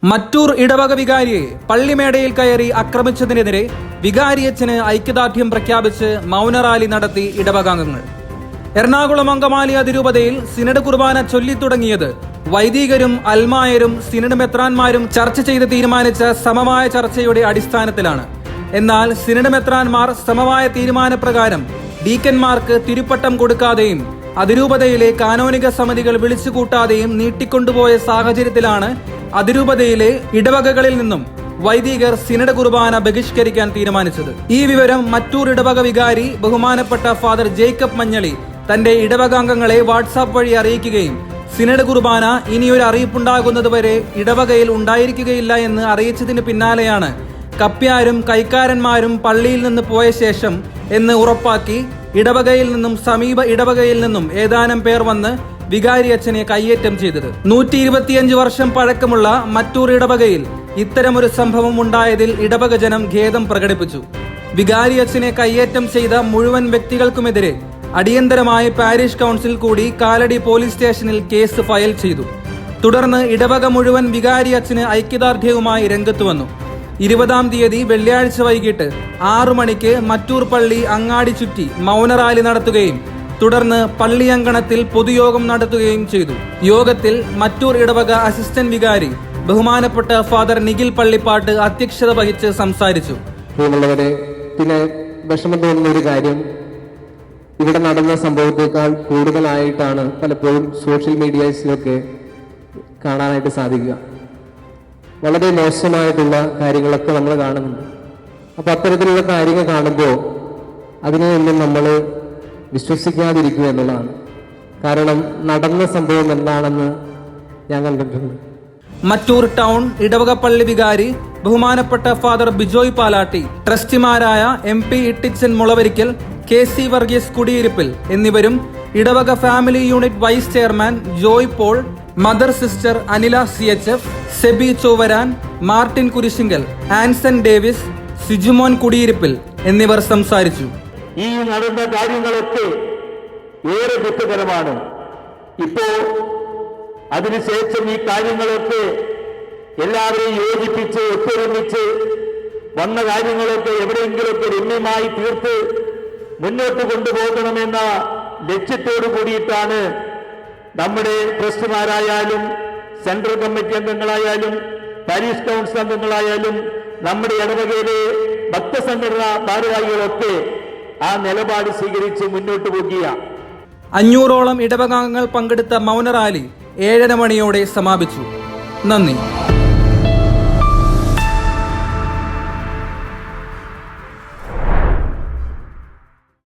മറ്റൂർ ഇടവക വികാരിയെ പള്ളിമേടയിൽ കയറി ആക്രമിച്ചതിനെതിരെ വികാരിയച്ഛന് ഐക്യദാർഢ്യം പ്രഖ്യാപിച്ച് മൗനറാലി നടത്തി ഇടവകാംഗങ്ങൾ. എറണാകുളം അങ്കമാലി അതിരൂപതയിൽ സിനഡ് കുർബാന ചൊല്ലിത്തുടങ്ങിയത് വൈദികരും അൽമായരും സിനഡ് മെത്രാന്മാരും ചർച്ച ചെയ്ത് തീരുമാനിച്ച സമമായ ചർച്ചയുടെ അടിസ്ഥാനത്തിലാണ്. എന്നാൽ സിനഡ് മെത്രാന്മാർ സമമായ തീരുമാനപ്രകാരം ഡീക്കന്മാർക്ക് തിരുപ്പട്ടം കൊടുക്കാതെയും അതിരൂപതയിലെ കാനോനിക സമിതികൾ വിളിച്ചുകൂട്ടാതെയും നീട്ടിക്കൊണ്ടുപോയ സാഹചര്യത്തിലാണ് അതിരൂപതയിലെ ഇടവകകളിൽ നിന്നും വൈദികർ സിനഡ് കുർബാന ബഹിഷ്കരിക്കാൻ തീരുമാനിച്ചത്. ഈ വിവരം മറ്റൂർ ഇടവക വികാരി ബഹുമാനപ്പെട്ട ഫാദർ ജേക്കബ് മഞ്ഞളി തന്റെ ഇടവകാംഗങ്ങളെ വാട്സാപ്പ് വഴി അറിയിക്കുകയും സിനഡ് കുർബാന ഇനിയൊരു അറിയിപ്പുണ്ടാകുന്നതുവരെ ഇടവകയിൽ ഉണ്ടായിരിക്കുകയില്ല എന്ന് അറിയിച്ചതിന് പിന്നാലെയാണ് കപ്പ്യാരും കൈക്കാരന്മാരും പള്ളിയിൽ നിന്ന് പോയ ശേഷം എന്ന് ഉറപ്പാക്കി ഇടവകയിൽ നിന്നും സമീപ ഇടവകയിൽ നിന്നും ഏതാനും പേർ വന്ന് വികാരി അച്ഛനെ കയ്യേറ്റം ചെയ്തത്. 125 വർഷം പഴക്കമുള്ള മറ്റൂർ ഇടവകയിൽ ഇത്തരമൊരു സംഭവം ഉണ്ടായതിൽ ഇടവക ജനം ഖേദം പ്രകടിപ്പിച്ചു. വികാരി അച്ഛനെ കയ്യേറ്റം ചെയ്ത മുഴുവൻ വ്യക്തികൾക്കുമെതിരെ അടിയന്തരമായി പാരിഷ് കൗൺസിൽ കൂടി കാലടി പോലീസ് സ്റ്റേഷനിൽ കേസ് ഫയൽ ചെയ്തു. തുടർന്ന് ഇടവക മുഴുവൻ വികാരി അച്ഛന് ഐക്യദാർഢ്യവുമായി രംഗത്തു വന്നു. 20-ാം തീയതി വെള്ളിയാഴ്ച വൈകിട്ട് 6 മണിക്ക് മറ്റൂർ പള്ളി അങ്ങാടി ചുറ്റി മൗനറാലി നടത്തുകയും തുടർന്ന് പള്ളിയങ്കണത്തിൽ പൊതുയോഗം നടത്തുകയും ചെയ്തു. യോഗത്തിൽ മറ്റൂർ ഇടവക അസിസ്റ്റന്റ് വികാരി ബഹുമാനപ്പെട്ട ഫാദർ നിഖിൽ പള്ളിപ്പാട്ട് അധ്യക്ഷത വഹിച്ച് സംസാരിച്ചു. പിന്നെ വിഷമം തോന്നുന്ന ഒരു കാര്യം, ഇവിടെ നടന്ന സംഭവത്തെക്കാൾ കൂടുതലായിട്ടാണ് പലപ്പോഴും സോഷ്യൽ മീഡിയസിലൊക്കെ കാണാനായിട്ട് സാധിക്കുക. വളരെ മോശമായിട്ടുള്ള കാര്യങ്ങളൊക്കെ നമ്മൾ കാണുന്നുണ്ട്. അപ്പൊ അത്തരത്തിലുള്ള കാര്യങ്ങൾ കാണുമ്പോൾ അതിനെയൊന്നും നമ്മൾ വിശ്വസിക്കാതിരിക്കുക എന്നുള്ളതാണ്. കാരണം നടന്ന സംഭവം എന്താണെന്ന് ഞാൻ കണ്ടിട്ടുണ്ട്. മറ്റൂർ ടൗൺ ഇടവക പള്ളി വികാരി ബഹുമാനപ്പെട്ട ഫാദർ ബിജോയ് പാലാട്ടി, ട്രസ്റ്റിമാരായ MP ഇട്ടിച്ചൻ മുളവരിക്കൽ, KC വർഗീസ് കുടിയിരിപ്പിൽ എന്നിവരും ഇടവക family unit vice chairman Joy Paul, mother sister Anila CHF, Sebi Chovaran, Martin Kurisinkal, Anson Davis, Sijumon Kudiyirippil എന്നിവർ സംസാരിച്ചു. ഈ നടന്ന കാര്യങ്ങളൊക്കെ ഏറെ ദുഃഖകരമാണ്. ഇപ്പോ അതിനുശേഷം ഈ കാര്യങ്ങളൊക്കെ എല്ലാവരെയും യോജിപ്പിച്ച് ഒത്തൊരുമിച്ച് വന്ന കാര്യങ്ങളൊക്കെ എവിടെയെങ്കിലുമൊക്കെ രമ്യമായി തീർത്ത് മുന്നോട്ട് കൊണ്ടുപോകണമെന്ന ലക്ഷ്യത്തോടു കൂടിയിട്ടാണ് നമ്മുടെ ട്രസ്റ്റുമാരായാലും സെൻട്രൽ കമ്മിറ്റി അംഗങ്ങളായാലും പാരീഷ് കൗൺസിൽ അംഗങ്ങളായാലും നമ്മുടെ ഇടവകയിലെ ഭക്തസംഘടനാ ഭാരവാഹികളൊക്കെ ആ നിലപാട് സ്വീകരിച്ച് മുന്നോട്ട് പോകുക. 500ഓളം ഇടവകാംഗങ്ങൾ പങ്കെടുത്ത മൗനറാലി 7:30 മണിയോടെ സമാപിച്ചു. നന്ദി.